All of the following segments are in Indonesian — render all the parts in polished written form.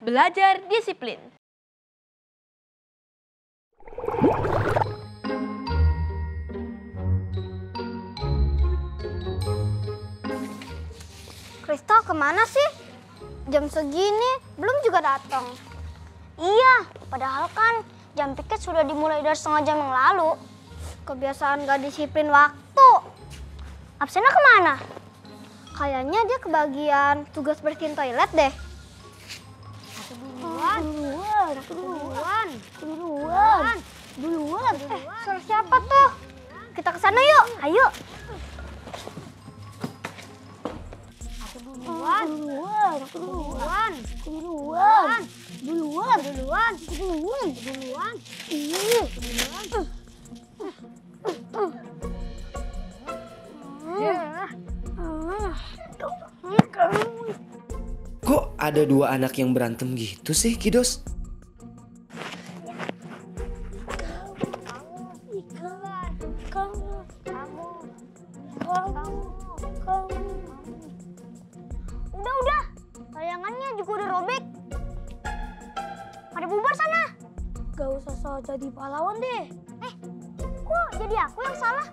belajar disiplin. Kristal kemana sih? Jam segini belum juga datang. Iya, padahal kan jam piket sudah dimulai dari setengah jam yang lalu. Kebiasaan gak disiplin waktu. Absennya kemana? Kayaknya dia kebagian tugas bersihin toilet deh. Duluan. Suara siapa tuh? Kita ke sana yuk. Ayo. Kok ada dua anak yang berantem gitu sih, Kidos? Udah. Layangannya juga udah robek. Pada bubar sana. Gak usah soal jadi pahlawan deh. Kok jadi aku yang salah?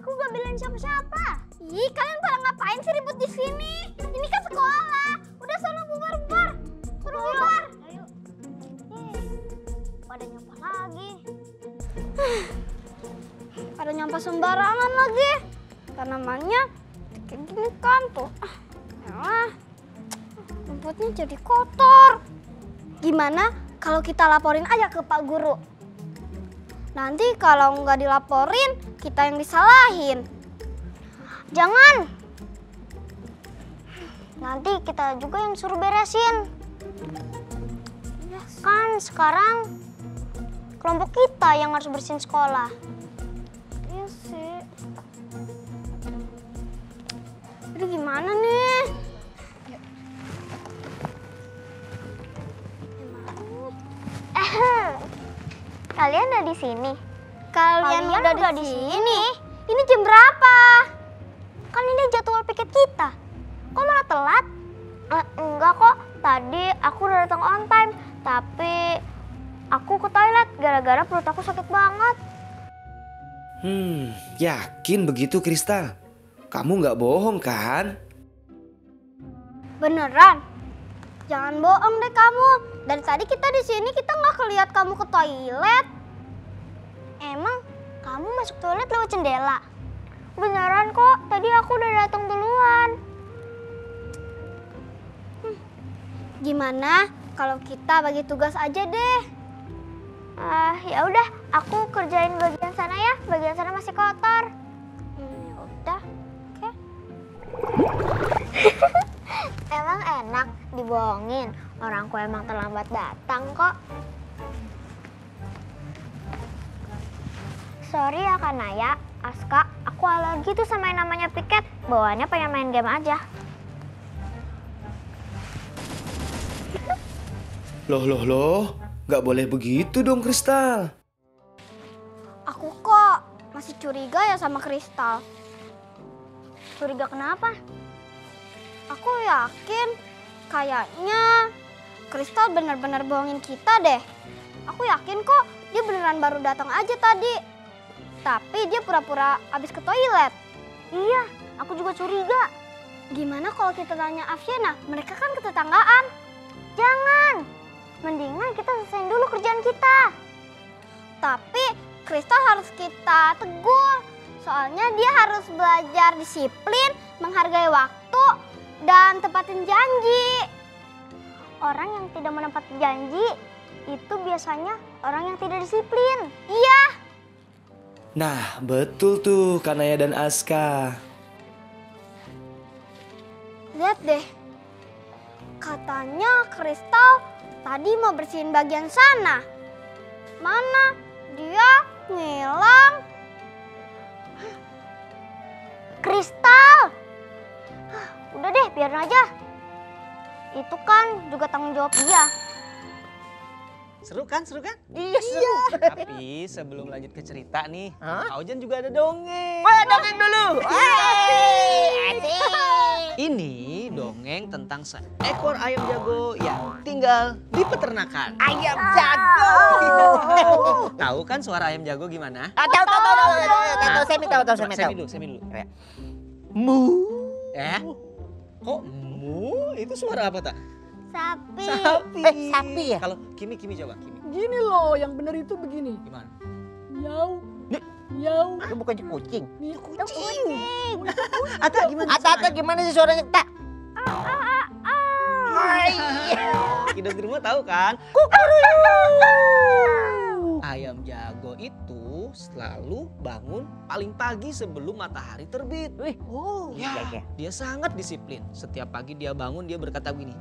Aku gak belain siapa-siapa. Ih, kalian pada ngapain sih ribut di sini? Ini kan sekolah. Udah sana bubar. Suruh bubar. Ayo. Pada nyampah lagi. Pada nyampah sembarangan lagi. Tanamannya kayak gini kan tuh. Rumputnya jadi kotor. Gimana kalau kita laporin aja ke Pak Guru? Nanti kalau nggak dilaporin, kita yang disalahin. Jangan. Nanti kita juga yang suruh beresin. Kan sekarang kelompok kita yang harus bersihin sekolah. Iya sih. Jadi gimana nih? Kalian udah di sini? Kalian udah di sini? Ini jam berapa? Kan ini jadwal piket kita. Kok malah telat? Enggak kok, tadi aku udah datang on time. Tapi aku ke toilet gara-gara perut aku sakit banget. Yakin begitu, Kristal? Kamu nggak bohong kan? Beneran? Jangan bohong deh kamu. Dari tadi kita di sini kita nggak ngeliat kamu ke toilet. Emang kamu masuk toilet lewat jendela? Beneran kok. Tadi aku udah datang duluan. Gimana kalau kita bagi tugas aja deh? Ya udah, aku kerjain bagian sana ya. Bagian sana masih kotor. Ya udah. Oke. Emang enak dibohongin. Orangku emang terlambat datang kok. Sorry ya Kak Naya, Aska, aku alergi tuh sama yang namanya piket. Bawaannya pengen main game aja. Loh, nggak boleh begitu dong, Kristal. Aku kok masih curiga ya sama Kristal. Curiga kenapa? Aku yakin kayaknya Kristal benar-benar bohongin kita deh. Aku yakin kok dia beneran baru datang aja tadi. Tapi dia pura-pura habis ke toilet. Iya, aku juga curiga. Gimana kalau kita tanya Afyena? Mereka kan ketetanggaan. Jangan. Mendingan kita selesaiin dulu kerjaan kita. Tapi Kristal harus kita tegur. Soalnya dia harus belajar disiplin, menghargai waktu, dan tepatin janji. Orang yang tidak menepati janji itu biasanya orang yang tidak disiplin. Iya. Nah, betul tuh Kanaya dan Aska. Lihat deh. Katanya Kristal tadi mau bersihin bagian sana. Mana? Dia ngilang. Kristal. Udah deh, biarin aja. Itu kan juga tanggung jawab dia. Seru kan? Iya seru. Tapi sebelum lanjut ke cerita nih, Kak Ojan juga ada dongeng. Oh, dongeng dulu. Asik. Ini dongeng tentang seekor ayam jago yang tinggal di peternakan. Ayam jago. Tahu kan suara ayam jago gimana? Tahu. Saya tahu. Semi dulu. Ya. Mu. Kok mu? Itu suara apa tak? Sapi. Sapi. Sapi ya? Kalau Kimi coba Kimi. Gini loh, yang benar itu begini. Gimana? Miau, Nih. miau, Itu bukannya kucing. miau. Kucing. Ata gimana? Ata gimana sih suaranya? Tak. Kidos di rumah tahu kan? Ayam jago itu selalu bangun paling pagi sebelum matahari terbit. Wih. Oh, Ya, Iya. dia sangat disiplin. Setiap pagi dia bangun, dia berkata begini.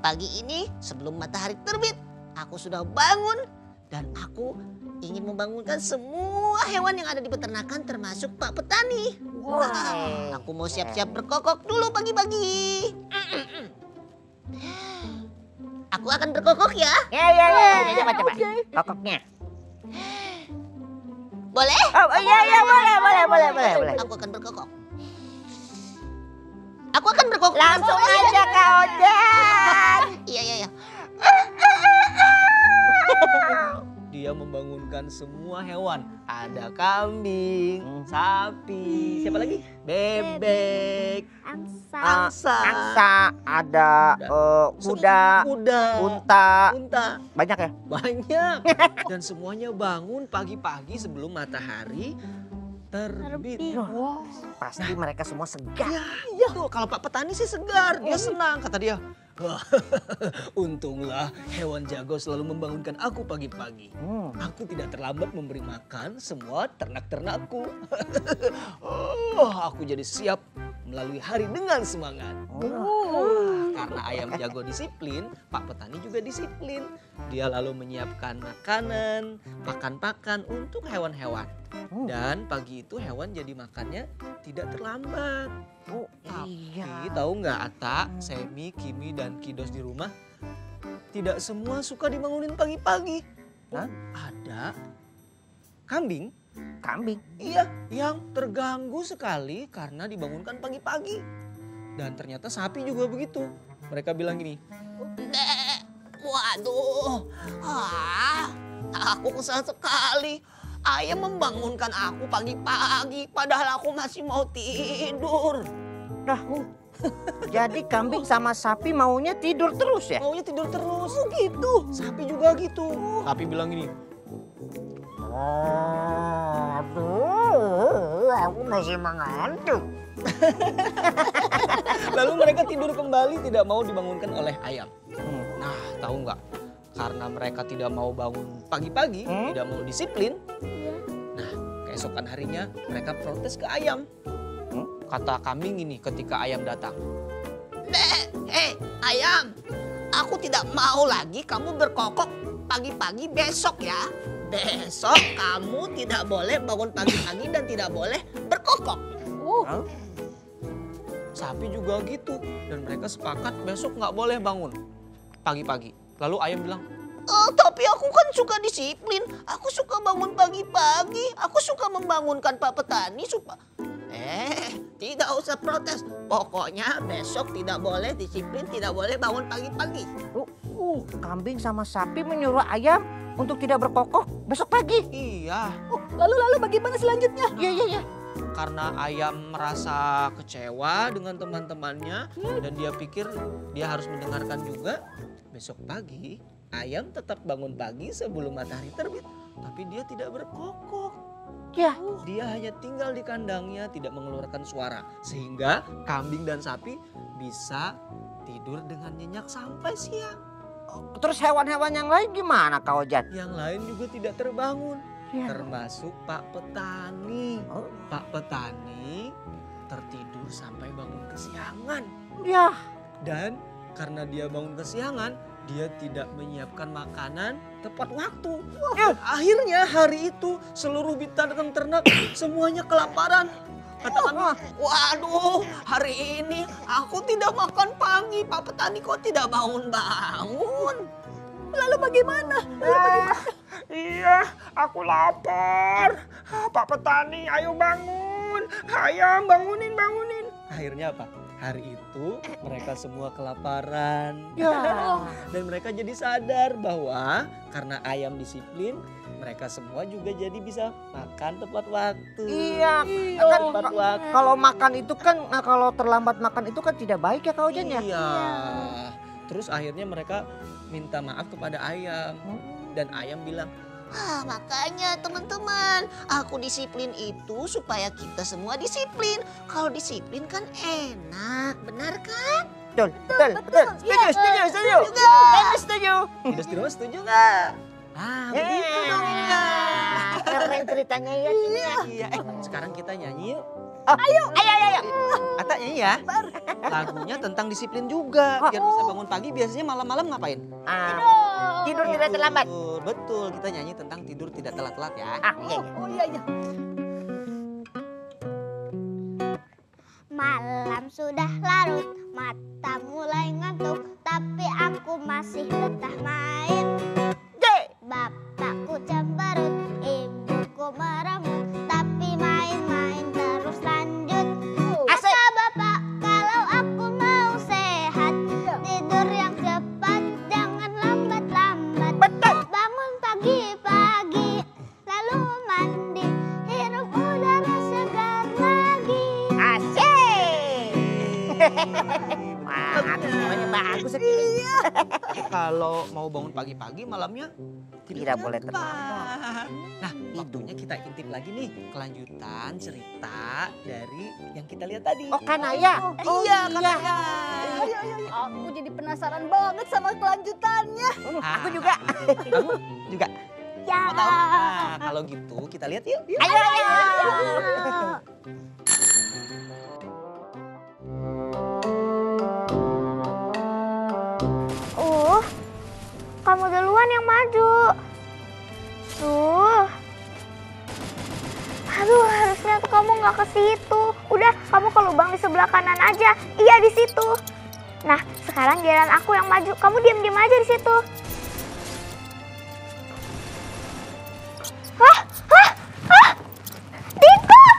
Pagi ini sebelum matahari terbit, aku sudah bangun dan aku ingin membangunkan semua hewan yang ada di peternakan termasuk Pak Petani. Wah. Aku mau siap-siap berkokok dulu pagi-pagi. Aku akan berkokok ya. Ya. Coba. Kokoknya. Boleh? Oh, iya, boleh. Aku akan berkokok. Aku akan berkokok. Langsung aja Kak Ojan. Iya. Dia membangunkan semua hewan. Ada kambing, sapi, siapa lagi? Bebek, Angsa. Angsa, ada kuda, kuda, unta. Banyak ya? Banyak. Dan semuanya bangun pagi-pagi sebelum matahari terbit. Wah, pasti mereka semua segar. Iya tuh, kalau Pak Petani sih segar, dia senang. Kata dia, wah, untunglah hewan jago selalu membangunkan aku pagi-pagi. Aku tidak terlambat memberi makan semua ternak-ternakku. Aku jadi siap melalui hari dengan semangat. Karena ayam jago disiplin, Pak Petani juga disiplin. Dia lalu menyiapkan makanan, pakan-pakan untuk hewan-hewan. Dan pagi itu hewan jadi makannya tidak terlambat. Tapi tahu nggak Ata, Semi, Kimi, dan Kidos di rumah tidak semua suka dibangunin pagi-pagi. Hah? Ada kambing, Kambing. iya, yang terganggu sekali karena dibangunkan pagi-pagi. Dan ternyata sapi juga begitu. Mereka bilang gini, Waduh, aku kesal sekali. Ayam membangunkan aku pagi-pagi, padahal aku masih mau tidur. Nah, jadi kambing sama sapi maunya tidur terus ya? maunya tidur terus. Oh gitu. Sapi juga gitu. Sapi bilang gini, Aduh, aku masih mengantuk. lalu mereka tidur kembali tidak mau dibangunkan oleh ayam. Nah, tahu nggak? Karena mereka tidak mau bangun pagi-pagi, tidak mau disiplin. Nah, keesokan harinya mereka protes ke ayam. Kata kambing ini ketika ayam datang. Hei ayam, aku tidak mau lagi kamu berkokok pagi-pagi besok ya. Besok kamu tidak boleh bangun pagi-pagi dan tidak boleh berkokok. Sapi juga gitu. Dan mereka sepakat besok nggak boleh bangun pagi-pagi. Lalu ayam bilang, Tapi aku kan suka disiplin. Aku suka bangun pagi-pagi. Aku suka membangunkan Pak Petani supaya... tidak usah protes. Pokoknya besok tidak boleh disiplin, tidak boleh bangun pagi-pagi. Kambing sama sapi menyuruh ayam untuk tidak berkokok besok pagi. iya. lalu bagaimana selanjutnya? Iya. Karena ayam merasa kecewa dengan teman-temannya dan dia pikir dia harus mendengarkan juga. Besok pagi ayam tetap bangun pagi sebelum matahari terbit, tapi dia tidak berkokok. Ya. Dia hanya tinggal di kandangnya, tidak mengeluarkan suara, sehingga kambing dan sapi bisa tidur dengan nyenyak sampai siang. Terus hewan-hewan yang lain gimana Kak Ojan? Yang lain juga tidak terbangun, Ya. termasuk Pak Petani. Pak Petani tertidur sampai bangun kesiangan. Ya. Dan karena dia bangun kesiangan, dia tidak menyiapkan makanan tepat waktu. Akhirnya hari itu seluruh binatang ternak semuanya kelaparan. Katakan, Waduh, hari ini aku tidak makan pagi. Pak Petani kok tidak bangun-bangun? Lalu bagaimana? Iya, aku lapar. Pak Petani, ayo bangun. Ayam, bangunin. akhirnya apa? Hari itu mereka semua kelaparan. Ya. Dan mereka jadi sadar bahwa karena ayam disiplin, mereka semua juga jadi bisa makan tepat waktu. Iya, kan Tepat waktu. kalau makan itu kan, kalau terlambat makan itu kan tidak baik ya Kak Ojan ya. Iya. Terus akhirnya mereka minta maaf kepada ayam. Dan ayam bilang, Makanya teman-teman, aku disiplin itu supaya kita semua disiplin. Kalau disiplin kan enak, benar kan? Betul, betul, betul. Setuju, setuju, setuju. Setuju. tidak setuju nggak? Ah, begitu dong ya. Keren ceritanya ya. Iya, sekarang kita nyanyi yuk. Ayo, ayo. Ata nyanyi ya. Lagunya tentang disiplin juga. Biar bisa bangun pagi, biasanya malam-malam ngapain? Tidur tidak terlambat. Betul, kita nyanyi tentang tidur tidak telat-telat ya. Iya. Oh iya iya. Malam sudah larut, mata mulai ngantuk, tapi aku masih betah main. Bapakku cemberut, ibuku meramut, tapi main-main terus lanjut. Kata bapak kalau aku mau sehat, tidur yang cepat, jangan lambat-lambat. Bangun pagi-pagi, lalu mandi, hirup udara segar lagi. Semuanya bagus sekali. Kalau mau bangun pagi-pagi, malamnya Tidak boleh terlambat. Nah, waktunya kita intip lagi nih kelanjutan cerita dari yang kita lihat tadi. Oh Kanaya. Iya, Kanaya. Aku jadi penasaran banget sama kelanjutannya. Aku juga. Kamu juga Ya. mau tahu? Nah, kalau gitu kita lihat yuk. Ayo. Kamu duluan yang maju. Aduh, harusnya tuh kamu nggak ke situ. Udah, kamu ke lubang di sebelah kanan aja. Iya, di situ. Nah, sekarang jalan aku yang maju. Kamu diam-diam aja di situ. Tikus!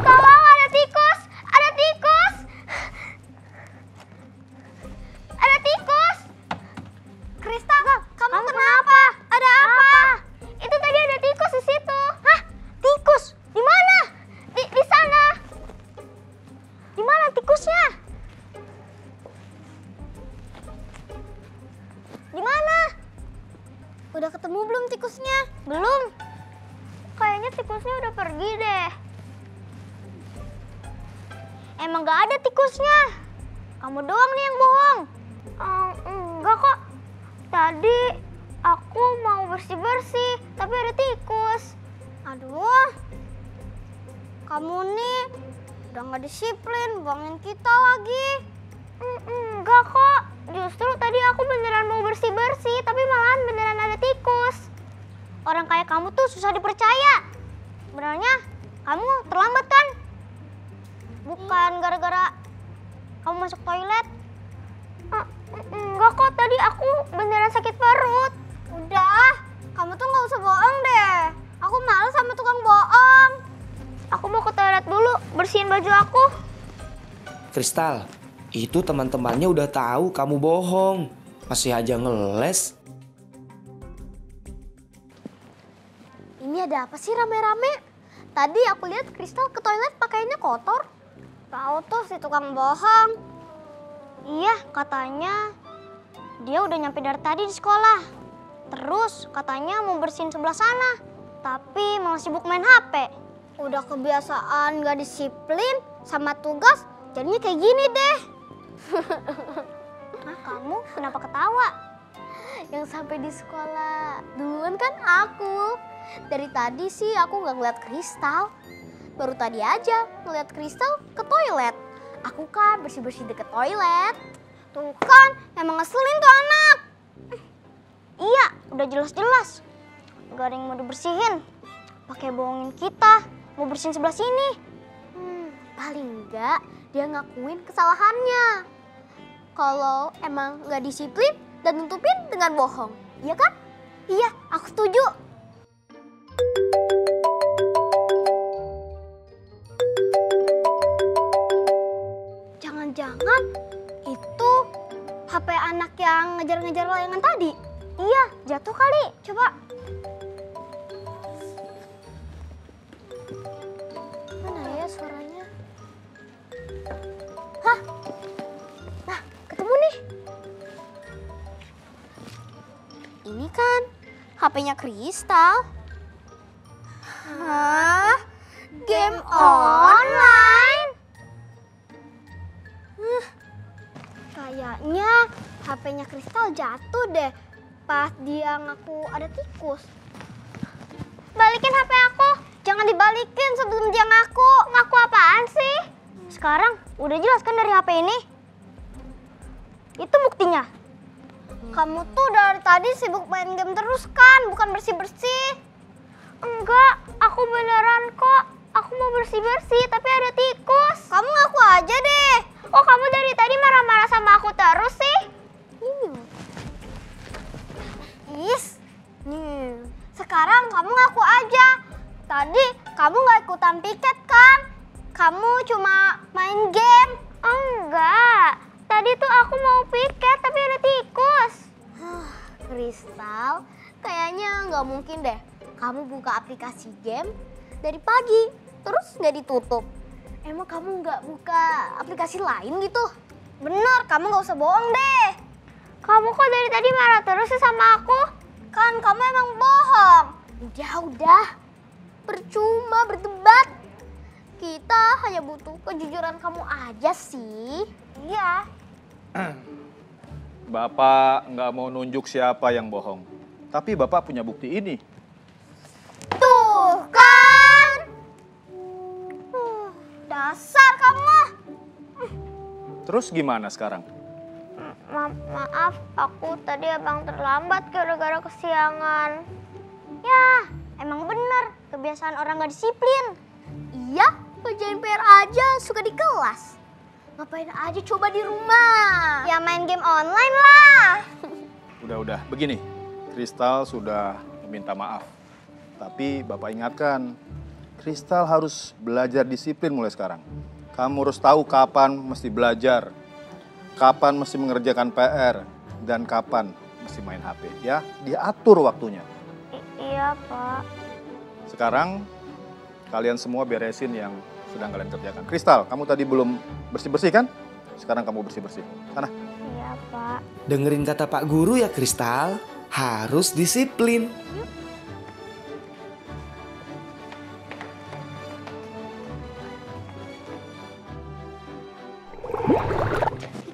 Tolong, ada tikus! Ada tikus! Ada tikus! Kristal, kamu kenapa? Ada apa? Itu tadi ada tikus di situ. Hah? Tikus? Di mana? Di sana. Di mana tikusnya? Di mana? Udah ketemu belum tikusnya? Belum. Kayaknya tikusnya udah pergi deh. Emang gak ada tikusnya? Kamu doang nih yang bohong. Enggak kok. Tadi aku mau bersih-bersih, tapi ada tikus. Aduh, kamu nih udah gak disiplin, bohongin kita lagi. Enggak kok, justru tadi aku beneran mau bersih-bersih, tapi malahan beneran ada tikus. Orang kayak kamu tuh susah dipercaya. Sebenarnya kamu terlambat kan? Bukan gara-gara kamu masuk toilet. Enggak kok, tadi aku beneran sakit perut. Udah, kamu tuh gak usah bohong deh. Aku malu sama tukang bohong. Aku mau ke toilet dulu, bersihin baju aku. Kristal, itu teman-temannya udah tahu kamu bohong. Masih aja ngeles. Ini ada apa sih rame-rame? Tadi aku lihat Kristal ke toilet pakaiannya kotor. Tahu tuh si tukang bohong. Iya, katanya dia udah nyampe dari tadi di sekolah. Terus katanya mau bersihin sebelah sana. Tapi malah sibuk main HP. Udah kebiasaan gak disiplin sama tugas, jadinya kayak gini deh. Nah, kamu kenapa ketawa? Yang sampai di sekolah duluan kan aku. Dari tadi sih aku nggak ngeliat Kristal. Baru tadi aja ngeliat Kristal ke toilet. Aku kan bersih-bersih deket toilet. Tuh kan, emang ngeselin tuh anak. Iya, udah jelas-jelas. Gak ada yang mau dibersihin. Pakai bohongin kita, mau bersihin sebelah sini. Paling enggak dia ngakuin kesalahannya. Kalau emang nggak disiplin dan nutupin dengan bohong. Iya kan? Iya, aku setuju. yang ngejar-ngejar layangan tadi? Iya, jatuh kali. Coba. Mana ya suaranya? Hah? Nah, ketemu nih. Ini kan HP-nya Kristal. Hah? Game online? Kayaknya HP-nya Kristal jatuh deh pas dia ngaku ada tikus. Balikin HP aku. Jangan dibalikin sebelum dia ngaku. Ngaku apaan sih? Sekarang udah jelas kan dari HP ini? Itu buktinya. Kamu tuh dari tadi sibuk main game terus kan, bukan bersih-bersih. Enggak, aku beneran kok. Aku mau bersih-bersih, tapi ada tikus. Kamu ngaku aja deh. Oh, kamu dari tadi marah-marah sama aku terus sih? Sekarang kamu ngaku aja. Tadi kamu gak ikutan piket kan? Kamu cuma main game. Enggak, tadi tuh aku mau piket tapi ada tikus. Kristal, kayaknya nggak mungkin deh kamu buka aplikasi game dari pagi terus nggak ditutup. Emang kamu nggak buka aplikasi lain gitu? Bener, kamu nggak usah bohong deh. Kamu kok dari tadi marah terus sih sama aku? Kan kamu emang bohong. Udah, percuma berdebat. Kita hanya butuh kejujuran kamu aja sih. Iya. Bapak nggak mau nunjuk siapa yang bohong. Tapi Bapak punya bukti ini. Tuh kan. Dasar kamu. Terus gimana sekarang? Maaf, aku tadi abang terlambat gara-gara kesiangan. Ya, emang bener. Kebiasaan orang gak disiplin. Iya, kerjain PR aja suka di kelas. Ngapain aja coba di rumah? Ya main game online lah. Udah, begini. Kristal sudah meminta maaf. Tapi Bapak ingatkan, Kristal harus belajar disiplin mulai sekarang. Kamu harus tahu kapan mesti belajar, kapan mesti mengerjakan PR, dan kapan mesti main HP. Ya, diatur waktunya. Iya, Pak. Sekarang kalian semua beresin yang sedang kalian kerjakan. Kristal, kamu tadi belum bersih-bersih kan? Sekarang kamu bersih-bersih. Sana. Iya, Pak. Dengerin kata Pak Guru ya Kristal, harus disiplin.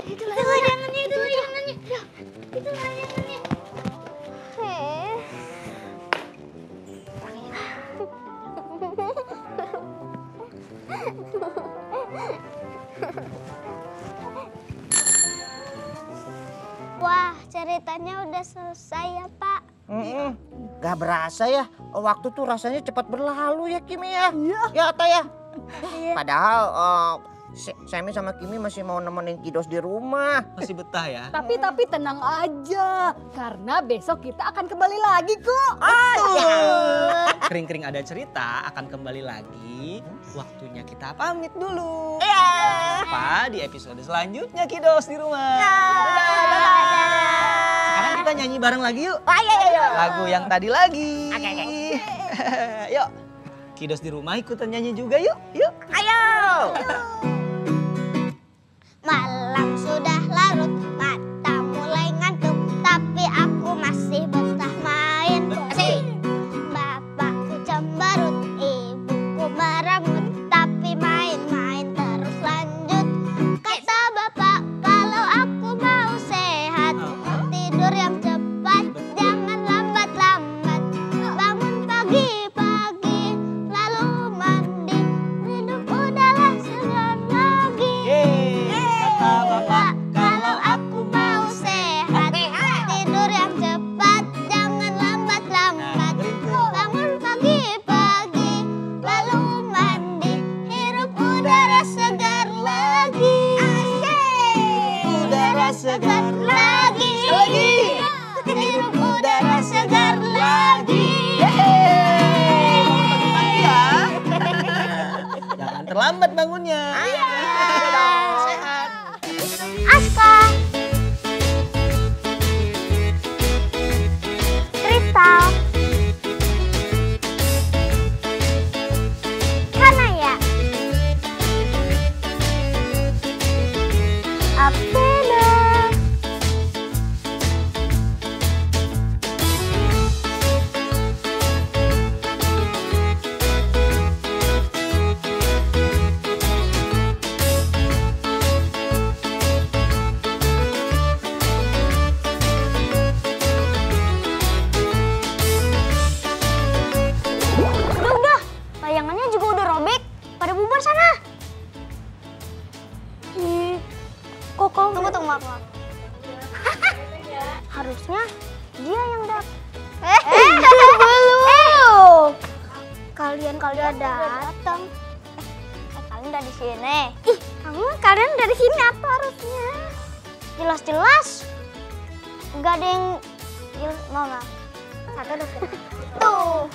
Itu layangannya. Wah, ceritanya udah selesai ya, Pak. Gak berasa ya, waktu tuh rasanya cepat berlalu ya Kimi ya. Ya Ata ya. Padahal Semi sama Kimi masih mau nemenin Kidos di rumah. Masih betah ya? Tapi tenang aja, karena besok kita akan kembali lagi kok. Kering-kering ada cerita akan kembali lagi. Waktunya kita pamit dulu. Apa di episode selanjutnya Kidos di rumah. Sekarang kita nyanyi bareng lagi yuk. Lagu yang tadi lagi. Yuk. Kidos di rumah ikutan nyanyi juga yuk. Yuk. Ayo. Malam sudah larut, mata mulai ngantuk, tapi aku masih betah main. Bapakku cemberut, ibuku merengut, tapi main-main terus lanjut. Kata bapak kalau aku mau sehat, tidur yang cepat, jangan lambat-lambat. Bangun pagi-pagi, lalu mandi, hidup udahlah segar lagi. Kata bapak kalau aku mau sehat, tidur yang cepat, jangan lambat-lambat. Bangun pagi-pagi, lalu mandi, hirup udara segar lagi. Udara segar lagi. Hirup udara segar lagi. Jangan terlambat bangunnya. Sehat. Aska. Kalian udah datang. Kalian udah di sini. Ih, kalian dari sini apa harusnya? Jelas-jelas nggak ada yang jelas. Mama, satu udah sini. Tuh,